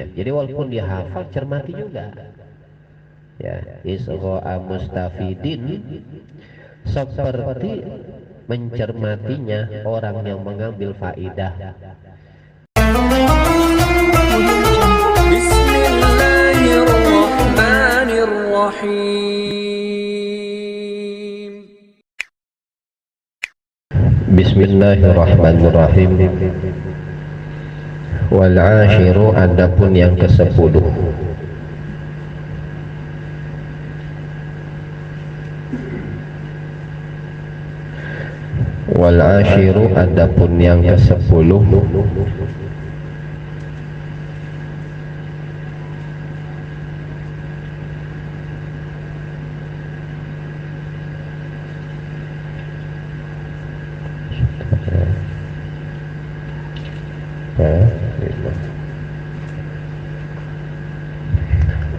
Jadi walaupun dia hafal, cermati juga. Ya, isgha'a mustafidin, seperti mencermatinya orang yang mengambil faidah. Bismillahirrahmanirrahim. Bismillahirrahmanirrahim. Wal ashiru, adapun yang ke-10. Wal ashiru, adapun yang ke-10.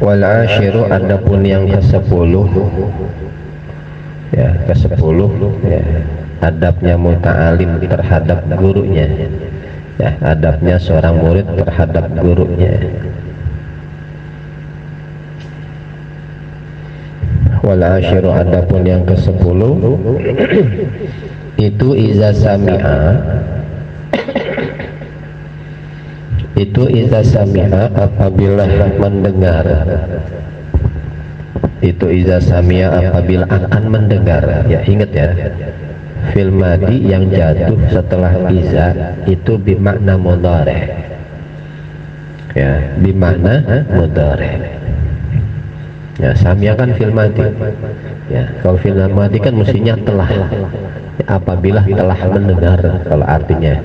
Wal ashiru, adapun yang ke-10, ya, ke-10, ya, adabnya muta'alim terhadap gurunya, ya, adabnya seorang murid terhadap gurunya. Wal ashiru, adapun yang ke-10 itu iza sami'a, itu iza sami'a, apabila mendengar. Itu iza sami'a, apabila akan mendengar. Ya, ingat ya, fil madi yang jatuh setelah iza itu bimakna mudhari'. Ya, bimakna mudhari'. Ya, sami'a kan fil madi. Ya, kalau fil madi kan mestinya telah. Ya, apabila telah mendengar kalau artinya.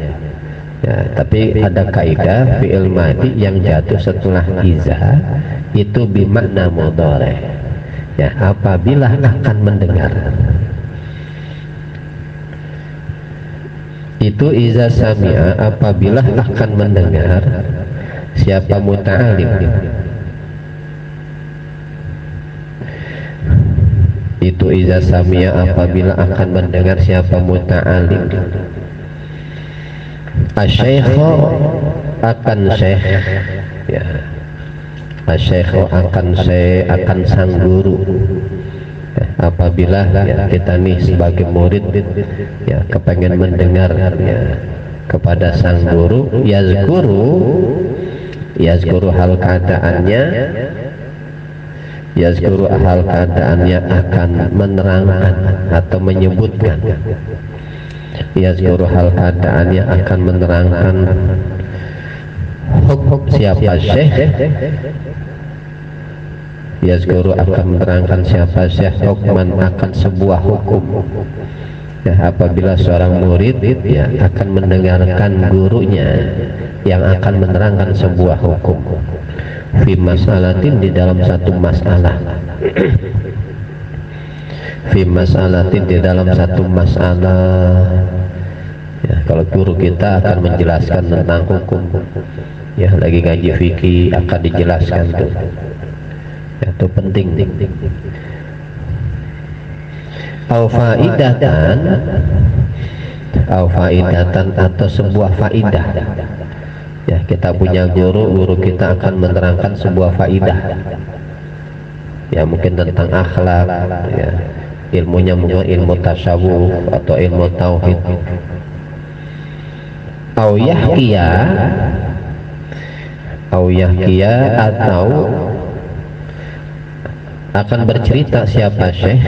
Ya, tapi ada kaidah fi'il madi yang jatuh setelah iza itu bimakna mudhari'. Ya, apabila akan mendengar. Itu iza sami'a, apabila akan mendengar siapa muta'alim. Itu iza sami'a, apabila akan mendengar siapa muta'alim. Asy-syaikhu, akan syekh, ya, asy-syaikhu akan akan sang guru. Apabila ya, kita nih sebagai murid ya kepengen mendengar ya kepada sang guru, yazkuru hal keadaannya, yazkuru hal keadaannya akan menerangkan atau menyebutkan. Yazkuru hal keadaannya akan menerangkan hukum siapa syekh. Yazkuru akan menerangkan siapa syekh hukman, akan sebuah hukum. Ya, apabila seorang murid ya akan mendengarkan gurunya yang akan menerangkan sebuah hukum. Fi mas'alatin, di dalam satu masalah. Fi mas'alatin, di dalam satu masalah. Ya, kalau guru kita akan menjelaskan tentang hukum, ya lagi ngaji fikih akan dijelaskan tuh. Ya, itu penting. Au faidatan, atau sebuah faidah. Ya, kita punya guru kita akan menerangkan sebuah faidah. Ya, mungkin tentang akhlak, ya, ilmunya mungkin ilmu tasawuf atau ilmu tauhid. Au yahkiya, atau akan bercerita siapa syekh.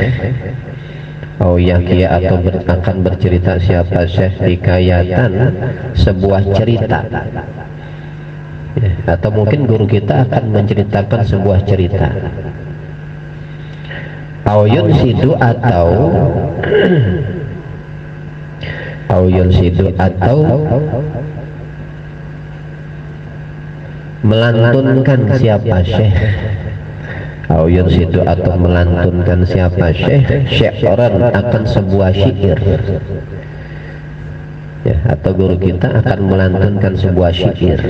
Au yahkiya, atau akan bercerita siapa syekh hikayatan, sebuah cerita. Ya, atau mungkin guru kita akan menceritakan sebuah cerita. Au yunsidu, atau melantunkan siapa syekh. Au yunsidu, atau melantunkan siapa syekh syi'ran, akan sebuah syair. Ya, atau guru kita akan melantunkan sebuah syair.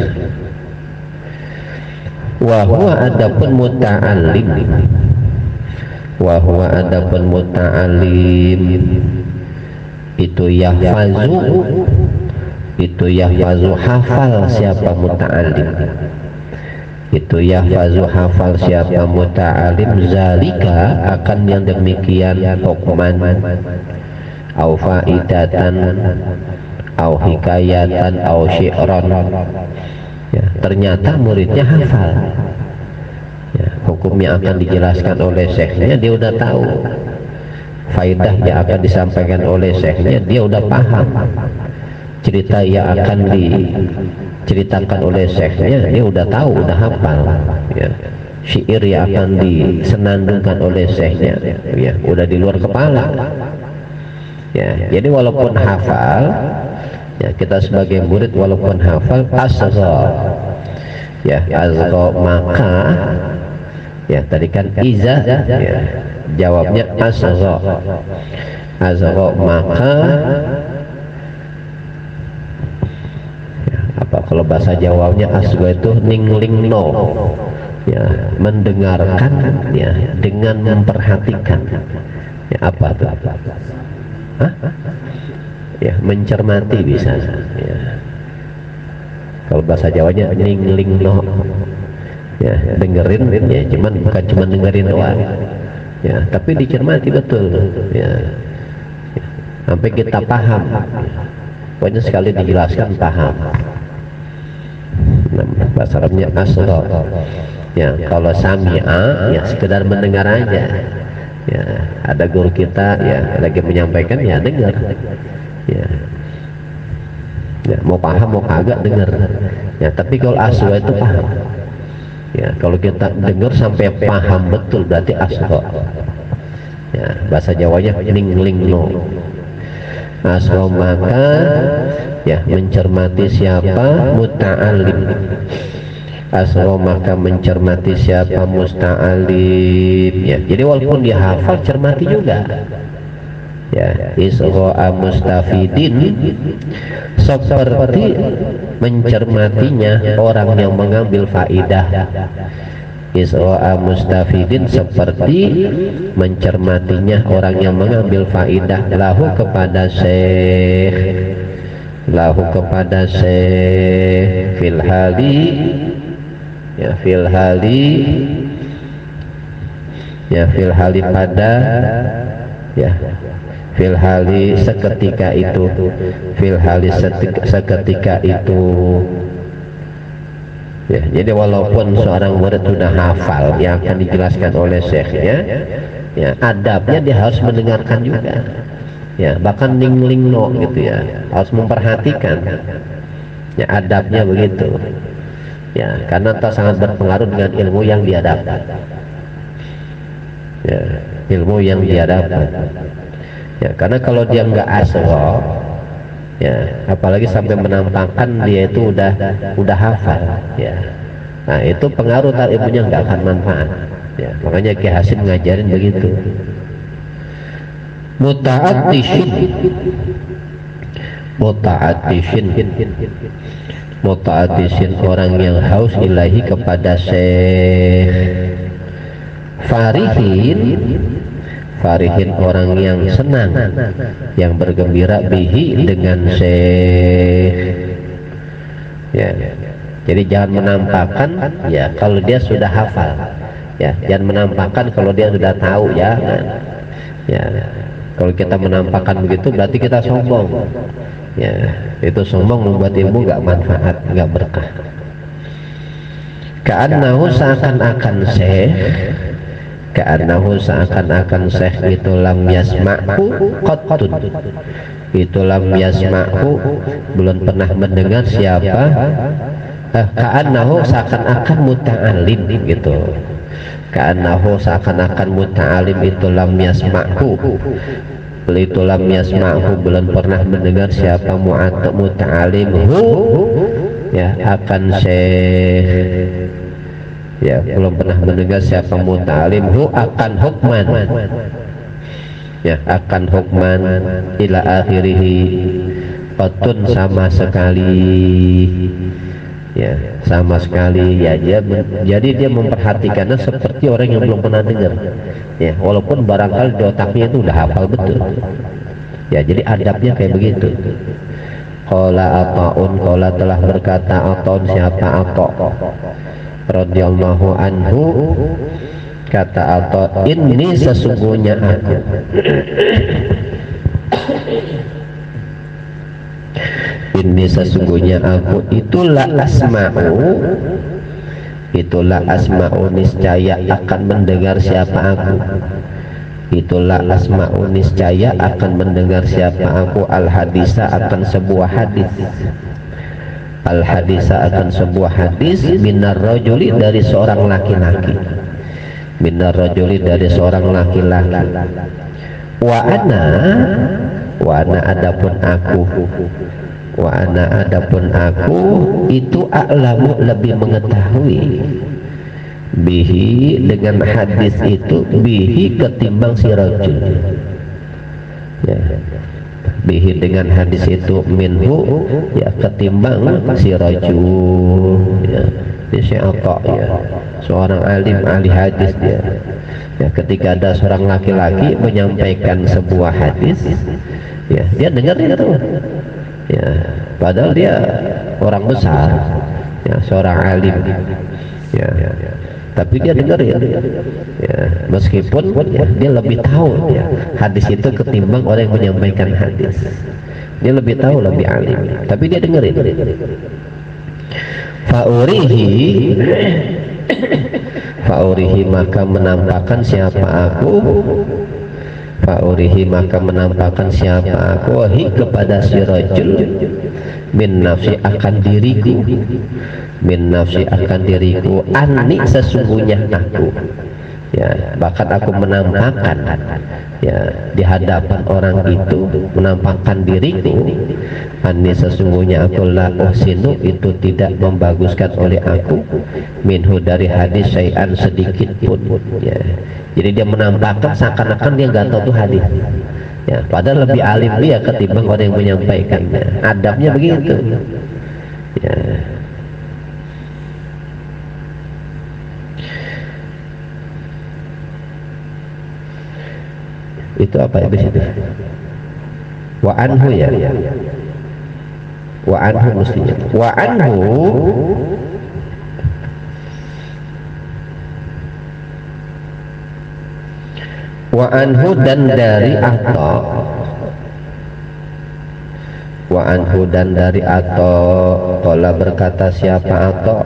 Wa huwa, adapun muta'allim. Wa huwa, adapun muta'allim itu yahfazu, hafal siapa muta'allim. itu yahfazu hafal siapa muta'alim zalika akan yang demikian hukman au faidatan au hikayatan au syi'ran, ya, ternyata muridnya hafal, ya, hukumnya akan dijelaskan oleh syekhnya, dia udah tahu, faidah yang akan disampaikan oleh syekhnya dia udah paham, cerita yang akan diceritakan oleh syekhnya dia udah tahu, udah hafal, ya, syair yang akan disenandungkan oleh syekhnya, ya, udah di luar kepala, ya. Jadi walaupun hafal, ya, kita sebagai murid walaupun hafal asgha, ya, asgha maka, ya, tadi kan iza, ya, jawabnya asgha, asgha maka, ya, apa kalau bahasa Jawanya asgha itu ninglingno, ya, mendengarkan, ya, dengan memperhatikan, ya, apa tuh? Hah? Ya, mencermati bisa, ya. Kalau bahasa Jawanya ninglingno, ya, dengerin, ya, bukan cuma dengerin doang, ya, tapi dicermati betul, ya, ya, sampai kita paham, pokoknya sekali dijelaskan paham. Nah, bahasa Arabnya asgha, ya. Kalau sami'a, ya, sekedar mendengar aja, ya, ada guru kita, ya, lagi menyampaikan, ya, dengar, ya, ya, mau paham mau kagak dengar, ya. Tapi kalau asgha itu paham, ya, kalau kita dengar sampai paham betul berarti asgha, ya, bahasa Jawanya ninglingno. Asgha maka, ya, mencermati siapa muta'alim, asgha maka mencermati siapa musta'alim, ya. Jadi walaupun dia hafal cermati juga, ya, isgha mustafidin seperti mencermatinya orang yang mengambil faidah, isgha mustafidin seperti mencermatinya orang yang mengambil faidah lahu kepada syekh, lahu kepada syekh fil hali, ya, fil hali, ya, fil hali pada, ya, fil hali seketika itu, fil hali seketika itu, ya. Jadi walaupun seorang murid sudah hafal yang akan dijelaskan oleh syekhnya, ya, adabnya dia harus mendengarkan juga, ya, bahkan ninglingno gitu, ya, harus memperhatikan, ya, adabnya begitu, ya, karena tak sangat berpengaruh dengan ilmu yang dia dapat, ya, ilmu yang dia dapat, ya, karena kalau dia nggak asgha, ya, apalagi sampai menampakkan dia itu udah hafal, ya, nah itu pengaruh tar ilmunya nggak akan manfaat, ya. Makanya Ki Hasim ngajarin begitu. Muta'attishin, muta'attishin, muta'attishin orang yang haus ilahi kepada syekh, farihin, farihin orang yang senang, yang bergembira bihi dengan syekh, ya. Jadi jangan menampakkan, ya, kalau dia sudah hafal, ya, jangan menampakkan kalau dia sudah tahu, ya, ya. Kalau kita menampakkan begitu berarti kita sombong, ya, itu sombong membuat ilmu gak manfaat, gak berkah. Ka'annahu seakan-akan syekh, ka'annahu seakan-akan syekh itu lam yasma'hu qattun, itu lam yasma'hu belum pernah mendengar siapa, ka'annahu seakan-akan muta'alim gitu, ka'annahu seakan-akan muta'alim itu lam yasma'hu, itu lam yasma'hu belum pernah mendengar siapa muta'alim hu, ya, akan syekh, ya, belum pernah mendengar siapa muta'alim hu akan hukman, ya, akan hukman ila akhirihi qatun sama sekali, ya, sama sekali, ya, jadi dia memperhatikannya seperti orang yang belum pernah dengar, ya, walaupun barangkali di otaknya itu udah hafal betul, ya. Jadi adabnya kayak begitu. Qala Ata'un, qala telah berkata Ata'un, siapa Ata', radhiyallahu anhu, kata Atha, ini sesungguhnya aku ini sesungguhnya aku itulah asma'u niscaya akan mendengar siapa aku, itulah asma'u niscaya akan mendengar siapa aku, al hadisa akan sebuah hadis, al hadisa akan sebuah hadis, minar rajuli dari seorang laki-laki, minar rajuli dari seorang laki-laki, wa ana adapun aku, wa ana adapun aku itu a'lamu lebih mengetahui, bihi dengan hadis itu, bihi ketimbang si rajul, ya, bihi dengan hadis itu, minhu ya ketimbang si rajul, ya. Dia Syai'ata, ya, seorang alim ahli hadis dia, ya, ketika ada seorang laki-laki menyampaikan sebuah hadis, ya, dia dengar itu, ya, padahal dia orang besar, ya, seorang alim, ya, tapi dia dengar, ya, meskipun ya, dia lebih tahu, ya, hadis itu ketimbang orang yang menyampaikan hadis, dia lebih tahu, lebih alim, tapi dia dengar itu. Fa'urihi maka menampakkan siapa aku, fa'urihi maka menampakkan siapa aku, wahi kepada si rajul, min nafsi akan diriku, min nafsi akan diriku, ani sesungguhnya aku, ya, bahkan aku menampakkan, ya, di hadapan orang itu, menampakkan diriku, ani sesungguhnya aku, la uhsinu itu tidak membaguskan oleh aku, minhu dari hadis syai'an sedikit pun, ya. Jadi dia menampakkan seakan-akan dia nggak tahu tuh hadis, ya, padahal lebih alim dia ketimbang orang yang menyampaikannya. Adabnya begitu, ya. Itu apa habis itu? Wa anhu, ya, wa anhu mestinya, wa anhu wa anhu dan dari Atha, wa anhu dan dari Atha, qala berkata siapa Atha,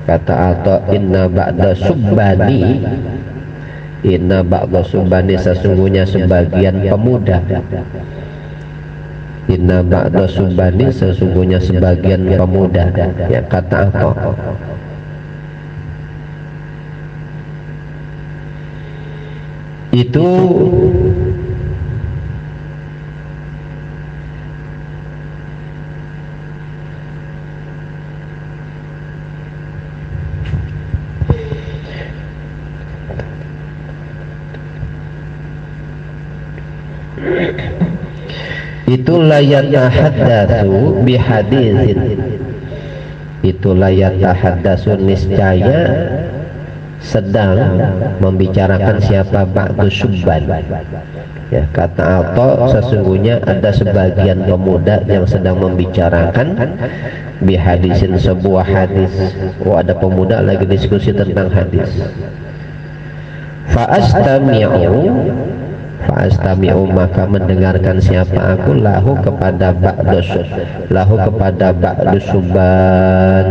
kata Atha, inna ba'da subbani, inna ba'da subbani sesungguhnya sebagian pemuda, inna ba'da subbani sesungguhnya sebagian pemuda, ya, kata Atha, itu la yatahaddatsu bihaditsin, itu la yatahaddatsu niscaya sedang membicarakan siapa ba'du subban, ya, kata Atha sesungguhnya ada sebagian pemuda yang sedang membicarakan bihadisin sebuah hadis. Oh, ada pemuda lagi diskusi tentang hadis. Fa'astami'u maka mendengarkan siapa aku, lahu kepada ba'du subban,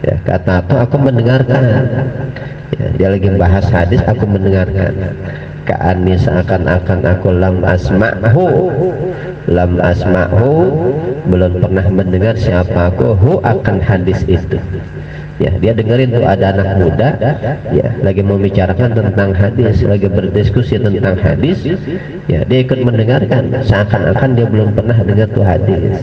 ya, kata Atha aku mendengarkan, ya, dia lagi bahas hadis, aku mendengarkan, ka'ani seakan-akan aku lam asma'hu belum pernah mendengar siapa aku, hu akan hadis itu, ya, dia dengerin tuh ada anak muda, ya, lagi membicarakan tentang hadis, lagi berdiskusi tentang hadis, ya, dia ikut mendengarkan seakan-akan dia belum pernah dengar tuh hadis.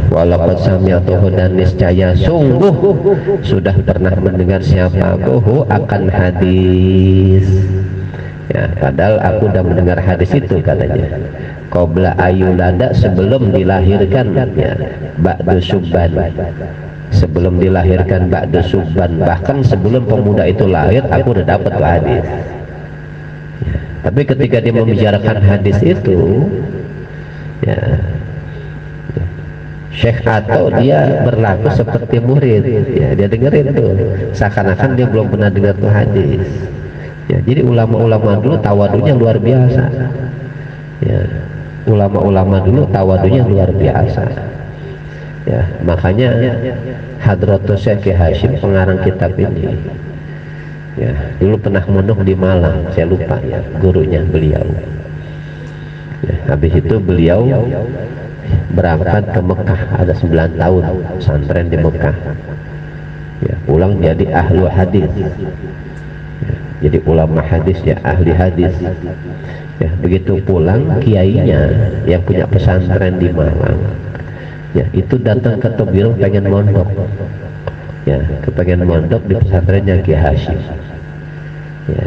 Walaqad sami'tuhu dan niscaya sungguh sudah pernah mendengar siapa aku akan hadis, ya, padahal aku udah mendengar hadis itu, katanya, qabla ayulada sebelum dilahirkan, ya, ba'du subban, sebelum dilahirkan ba'du subban, bahkan sebelum pemuda itu lahir aku udah dapat hadis, ya, tapi ketika dia membicarakan hadis itu, ya, Syekh atau dia berlaku seperti murid, ya dia dengerin tuh seakan-akan dia belum pernah dengar tuh hadis. Ya, jadi ulama-ulama dulu tawadunya luar biasa. Ya, ulama-ulama dulu tawadunya luar biasa. Ya, makanya Hadratus Syekh Hashim pengarang kitab ini, ya dulu pernah mondok di Malang, saya lupa ya gurunya beliau. Ya, habis itu beliau berangkat ke Mekah, ada 9 tahun pesantren di Mekah. Ya, pulang jadi ahlu hadis. Ya, jadi ulama hadis, ya ahli hadis. Ya, begitu pulang kiainya yang punya pesantren di Malang, ya itu datang ke Tobirung pengen mondok. Ya, kepengen mondok di pesantrennya Ki Hashim. Ya,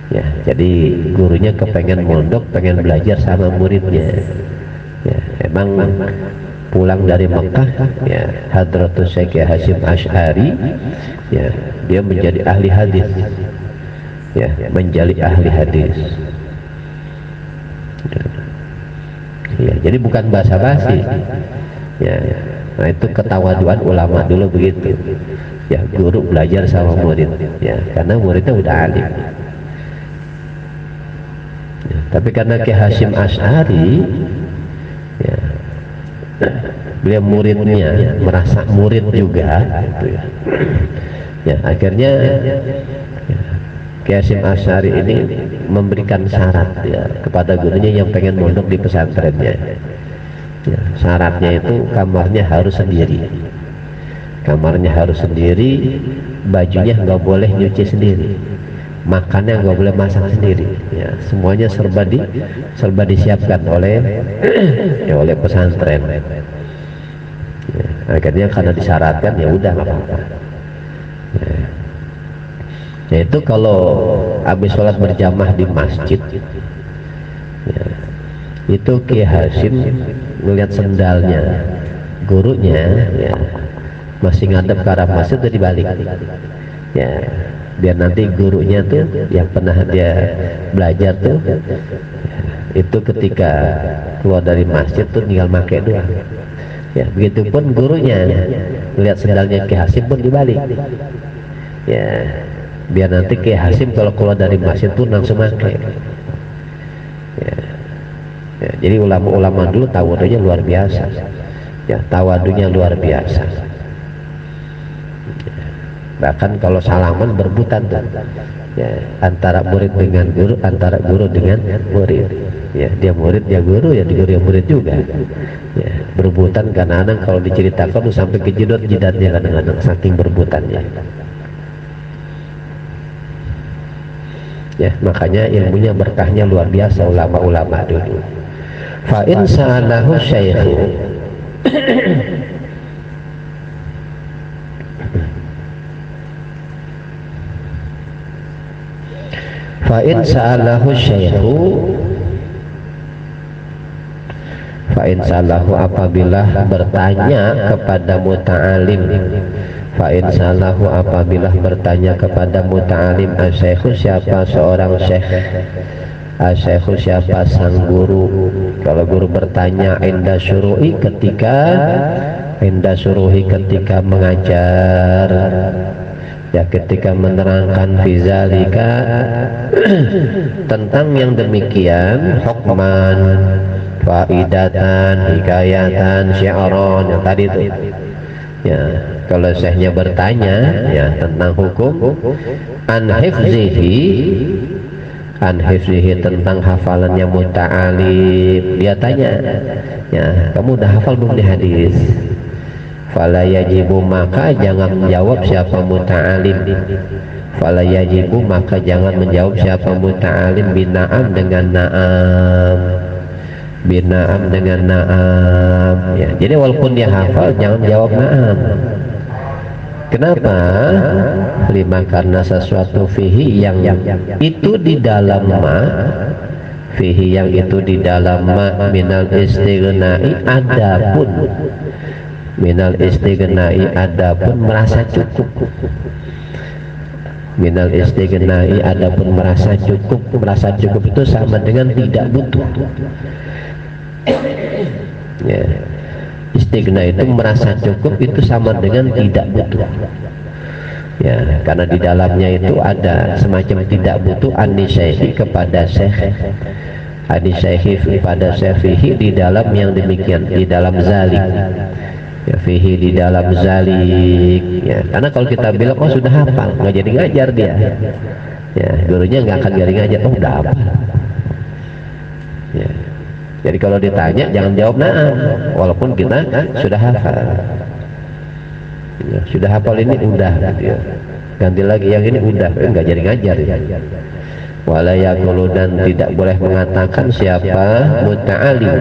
ya, jadi gurunya kepengen mondok, pengen belajar sama muridnya. Ya, emang pulang dari Mekah, ya Hadratus Syekh Hashim Asy'ari, ya dia menjadi ahli hadis, ya menjadi ahli hadis. Ya, jadi bukan basa-basi. Ya, nah itu ketawaduan ulama dulu begitu. Ya, guru belajar sama murid, ya karena muridnya udah alim. Ya, tapi karena Ki Hashim Asy'ari, ya, beliau muridnya merasa murid juga, gitu ya. Ya, akhirnya ya, Ki Hashim Asy'ari ini memberikan syarat ya kepada gurunya yang pengen mondok di pesantrennya. Ya, syaratnya itu kamarnya harus sendiri, kamarnya harus sendiri, bajunya nggak boleh nyuci sendiri, makannya nggak boleh masak sendiri. Ya, semuanya serba disiapkan oleh ya, oleh pesantren. Ya, akhirnya karena disyaratkan ya udah nggak apa-apa. Ya, yaitu kalau habis sholat berjamaah di masjid, ya, itu Ki Hashim ngelihat sendalnya gurunya, ya masih ngadep ke arah masjid, udah dibalik. Ya, biar nanti gurunya tuh yang pernah dia belajar tuh, ya, itu ketika keluar dari masjid tuh tinggal pakai doang. Ya, begitupun gurunya lihat sendalnya Ki Hashim pun dibalik. Ya, biar nanti Ki Hashim kalau keluar dari masjid tuh langsung pakai. Ya, ya, jadi ulama-ulama dulu tawadunya luar biasa. Ya, tawadunya luar biasa. Ya, bahkan kalau salaman berebutan tuh, ya antara murid dengan guru, antara guru dengan murid. Ya, dia murid, dia guru, ya guru yang murid juga. Ya, berebutan kadang-kadang kalau diceritakan tuh sampai kejedot jidatnya kadang-kadang saking berebutannya. Ya, makanya ilmunya berkahnya luar biasa ulama-ulama dulu. Fa in sa'alahu syaikhu fa in sa'alahu syaikhu fa in sa'alahu apabila bertanya kepada muta'alim, fa in sa'alahu apabila bertanya kepada muta'alim, asyaikhu siapa seorang syekh, asyaikhu siapa sang guru. Kalau guru bertanya inda syuruhi ketika mengajar, ya ketika menerangkan fizalika tentang yang demikian, hukman, faidatan, hikayatan, syi'ran, yang tadi itu. Ya, kalau syekhnya bertanya ya tentang hukum, an hifzihi tentang hafalannya muta'alim, dia tanya, ya kamu udah hafal belum di hadis? Fala yajibu, maka jangan menjawab siapa muta'alim. Fala yajibu, maka jangan menjawab siapa muta'alim bina'am dengan na'am, bina'am dengan na'am. Ya, jadi walaupun dia hafal jangan jawab na'am. Kenapa? Lima, karena sesuatu fihi yang itu di dalam ma, fihi yang itu di dalam ma minal istighnai, adapun minal istighnai, adapun merasa cukup, minal istighnai, adapun merasa cukup. Merasa cukup itu sama dengan tidak butuh. Ya, Istighna itu merasa cukup, itu sama dengan tidak butuh. Ya, karena di dalamnya itu ada semacam tidak butuh anisyaihi kepada syekh, anisyaihi kepada syekhihi di dalam yang demikian, di dalam zalik. Ya, fihi di dalam zalik. Ya, karena kalau kita bilang oh sudah hafal, nggak jadi ngajar dia. Ya, gurunya nggak akan jadi ngajar. Oh udah hafal. Ya. Jadi kalau ditanya jangan jawab na'am, walaupun kita sudah hafal. Ya, sudah hafal ini udah gitu ya. Ganti lagi yang ini udah, enggak jadi ngajar ya. Wala yaqulu, dan tidak boleh mengatakan siapa muta'alim.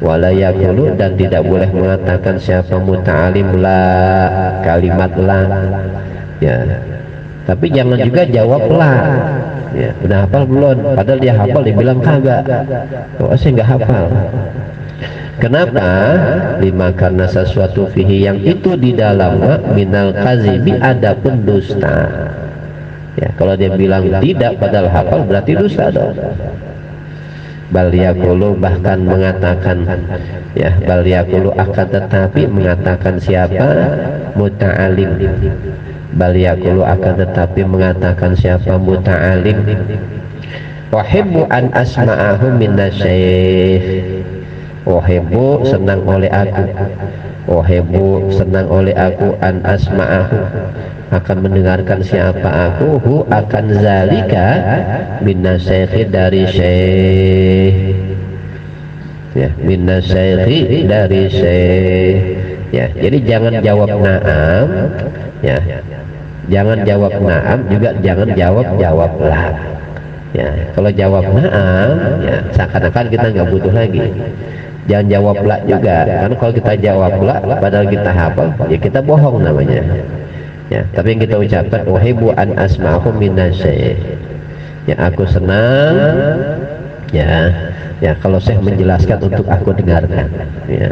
Wala yaqulu, dan tidak boleh mengatakan siapa muta'alim la, kalimat la. Ya. Tapi jangan juga jawab la. Ya, udah hafal belum? Padahal dia hafal dibilang kagak. Oh, saya enggak hafal. Kenapa? Lima, karena sesuatu fihi yang itu di dalamnya minal kazibi, ada pun dusta. Ya, kalau dia bilang tidak padahal hafal berarti dusta dong. Bal yaqulu, bahkan mengatakan, ya, bal yaqulu, akan tetapi mengatakan siapa muta'alim. Bal yaqulu, akan tetapi mengatakan siapa muta'alim. Uhibbu an asma'ahu minasyaikh. Uhibbu, senang oleh aku. Uhibbu, senang oleh aku, an asma'ahu, akan mendengarkan siapa aku, hu, akan zalika, minasyaikhi, dari syekh. Ya, minasyaikhi, dari syekh. Ya, jadi jangan jawab na'am, ya, jangan jawab na'am, juga jangan jawab la. Ya, kalau jawab na'am, ya seakan-akan kita nggak butuh lagi. Jangan jawab la juga, karena kalau kita jawab la padahal kita hafal, ya kita bohong namanya. Ya, tapi yang kita ucapkan uhibbu an asma'ahu minasyaikh. Ya, aku senang, ya, ya kalau saya menjelaskan untuk aku dengarkan. Ya,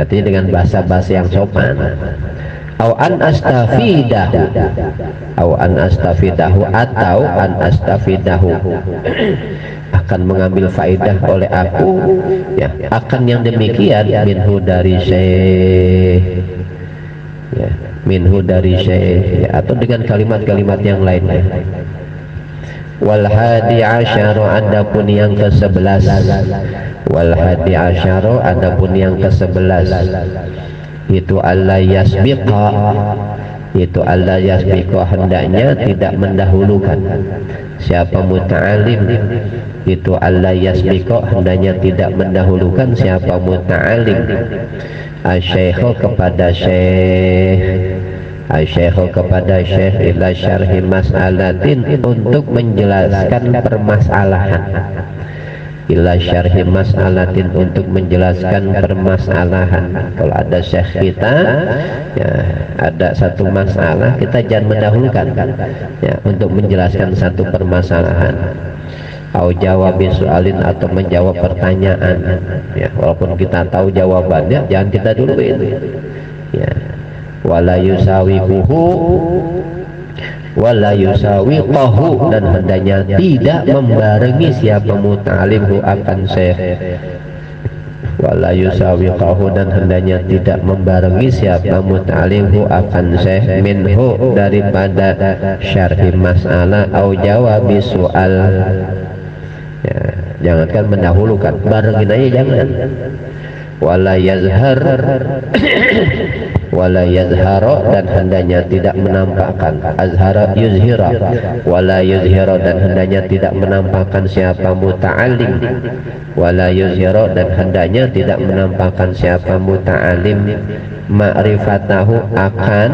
artinya dengan bahasa-bahasa yang sopan. Au an astafidahu, au an astafidahu, atau an astafidahu, akan mengambil faedah oleh aku, ya, akan yang demikian, minhu, dari syekh, ya, minhu, dari syekh, ya, atau dengan kalimat-kalimat yang lainnya. Wal hadi asyaru, adapun yang ke-11. Wal hadi asyaru, adapun yang ke-11, itu Allah yasbiqa, itu Allah yasbiqa, hendaknya tidak mendahulukan. Siapa muta'alim, itu Allah yasbiqa, hendaknya tidak mendahulukan siapa muta'alim. Asyaikhu, kepada syekh, asyaikhu, kepada syekh, ila syarhi mas'alatin, untuk menjelaskan permasalahan. Ila syarhi mas'alatin, untuk menjelaskan permasalahan. Kalau ada syekh kita, ya, ada satu masalah, kita jangan mendahulukan, ya, untuk menjelaskan satu permasalahan. Au jawabi soalin, atau menjawab pertanyaan, ya, walaupun kita tahu jawabannya jangan kita duluin. Ya, wala yusawiquhu, wala yusawiqahu, dan hendaknya tidak membarengi siapa muta'alimhu, akan syekh. Wala yusawiqahu, dan hendaknya tidak membarengi siapa muta'alimhu, akan syekh, minhu, daripada syarhi masalah, au jawabi soal. Ya, jangankan mendahulukan, barengin aja jangan. Wala yazhar, wala yazhara, dan hendaknya tidak menampakkan. Azhara yuzhira, wala yuzhira, dan hendaknya tidak menampakkan siapa muta'alim. Wala yuzhira, dan hendaknya tidak menampakkan siapa muta'alim. Ma'rifatahu, akan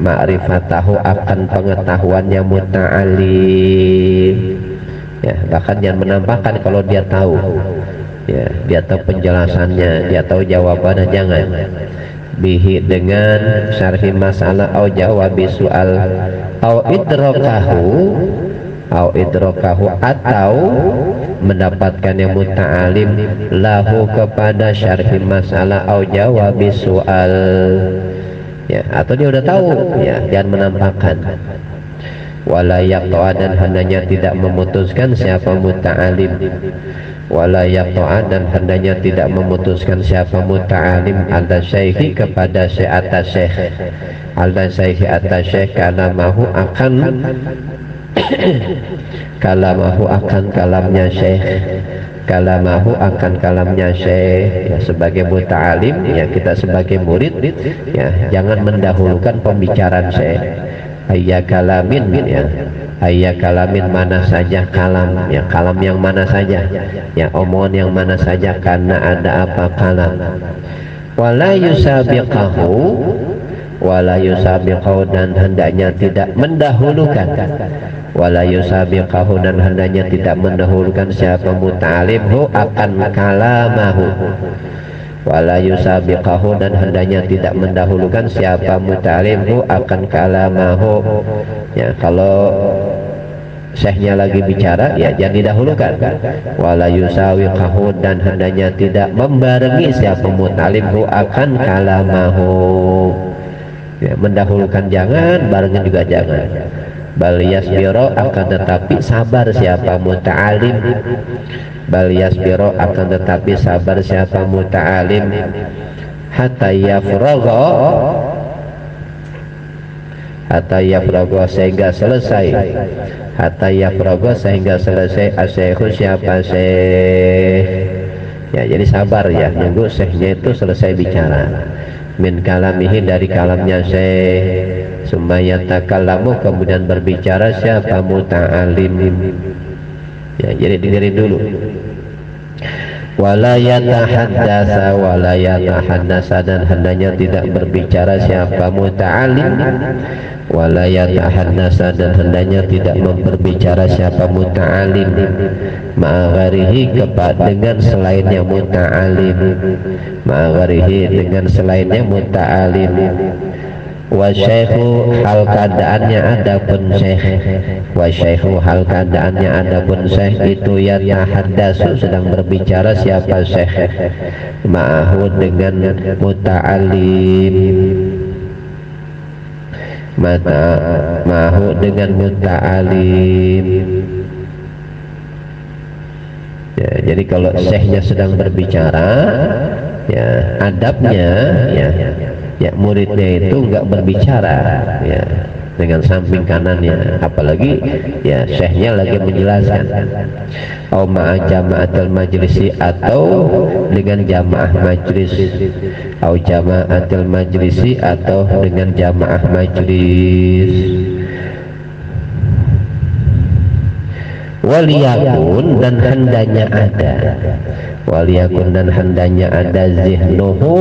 ma'rifatahu, akan pengetahuannya muta'alim. Ya, bahkan jangan menampakkan kalau dia tahu. Ya, dia tahu penjelasannya, dia tahu jawabannya, jangan. Bihi, dengan syarhi masalah, au jawabi soal, au idrakahu, au idrakahu, atau mendapatkan yang muta'alim, lahu, kepada syarhi masalah, au jawabi soal. Ya, atau dia udah tahu, ya, jangan menampakkan. Wala yaqta, dan hendaknya tidak memutuskan siapa muta'alim. wala yaqta'a dan hendaknya tidak memutuskan siapa muta'alim ala syekhi kepada syekh atas syekh, ala syekhi atas syekh kalamahu akan kalamahu akan kalamnya syekh, kalamahu akan kalamnya syekh, ya, sebagai muta'alim, ya kita sebagai murid, ya jangan mendahulukan pembicaraan syekh. Ayya kalamin, ya ayya kalamin mana saja kalam, ya kalam yang mana saja, ya omongan yang mana saja, karena ada apa kalam. Wala yusabiqahu, wala yusabiqahu dan hendaknya tidak mendahulukan, wala yusabiqahu dan hendaknya tidak mendahulukan siapa muta'alim hu akan kalamahu, wala yusabiqahu dan hendaknya tidak mendahulukan siapa muta'alim hu akan kalamahu, ya kalau syekhnya lagi bicara, ya jangan didahulukan. Wala yusawiqahu dan hendaknya tidak membarengi siapa muta'alim hu akan kalamahu, ya mendahulukan jangan, barengin juga jangan. Bal yasbiro akan tetapi sabar siapa muta'alim, bal yasbiro akan tetapi sabar siapa muta'alim hatta yafragha, hatta yafragha sehingga selesai, hatta yafragha sehingga selesai asyekhu siapa syekh, ya jadi sabar ya nunggu syekhnya itu selesai bicara, min kalamihi dari kalamnya syekh, summa yatakallamu kemudian berbicara siapa muta'alim, ya jadi dengerin dulu. Wala yatahaddasa, wala yatahaddasa dan hendaknya tidak berbicara siapa muta'alim, wala yatahaddasa dan hendaknya tidak memperbicara siapa muta'alim ma'agharihi dengan selainnya muta'alim, ma'agharihi dengan selainnya muta'alim. Wa syekhu hal keadaannya adapun syekh, wa syekhu hal keadaannya adapun syekh itu yatahaddasu sedang berbicara siapa syekh ma'ahu dengan muta'alim, ma'ahu dengan muta'alim, ya jadi kalau syekhnya sedang berbicara, ya adabnya ya muridnya itu enggak berbicara ya dengan samping kanannya, apalagi ya syekhnya lagi menjelaskan. Au ma'a jama'atul majlisi atau dengan jamaah majlis, au jama'atul majlisi atau dengan jamaah majlis. Waliyakun dan hendaknya ada, waliyakun dan hendaknya ada zihnuhu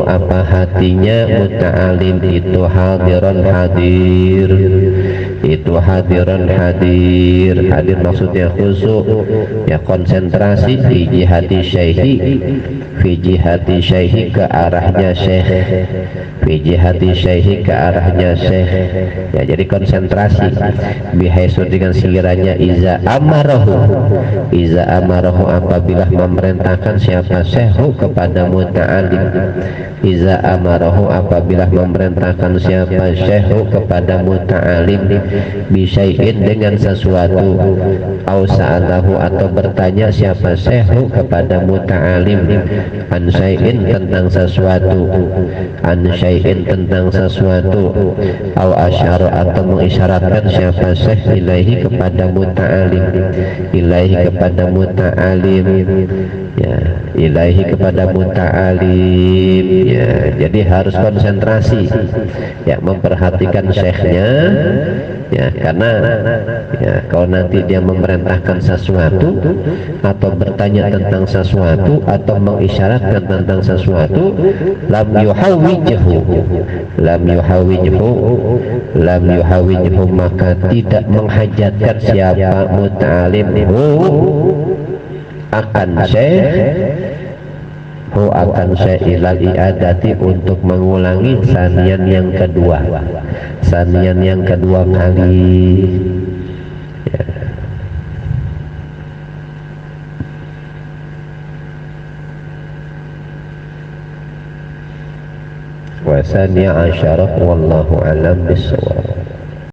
apa hatinya muta'alim itu hadiran hadir, itu hadiran hadir, hadir maksudnya khusyuk, ya konsentrasi fi jihati syaihi, fi jihati syaihi ke arahnya syekh, fi jihati syaihi ke arahnya syekh, ya jadi konsentrasi bihaisu dengan sekiranya iza amarahu apabila memerintahkan siapa syekhu kepada muta'alim, iza amarahu apabila memerintahkan siapa syekhu kepada muta'alim bisyai'in dengan sesuatu, au sa'alahu atau bertanya siapa syekhu kepada muta'alim an syai'in tentang sesuatu, an syai'in tentang sesuatu, au asyara atau mengisyaratkan siapa syekh ilaihi kepada muta'alim, ilaihi kepada muta'alim, ya ilaihi kepada muta'alim, ya jadi harus konsentrasi ya memperhatikan syekhnya, ya karena ya kalau nanti dia memerintahkan sesuatu atau bertanya tentang sesuatu atau mengisyaratkan tentang sesuatu, lam yuhawijhu maka tidak menghajatkan siapa muta'alim akan syekh akan syekh ilal i'adati untuk mengulangi sanian yang kedua, sanian yang kedua kali, ya. Wa saniya asyarah wallahu alam bissawab.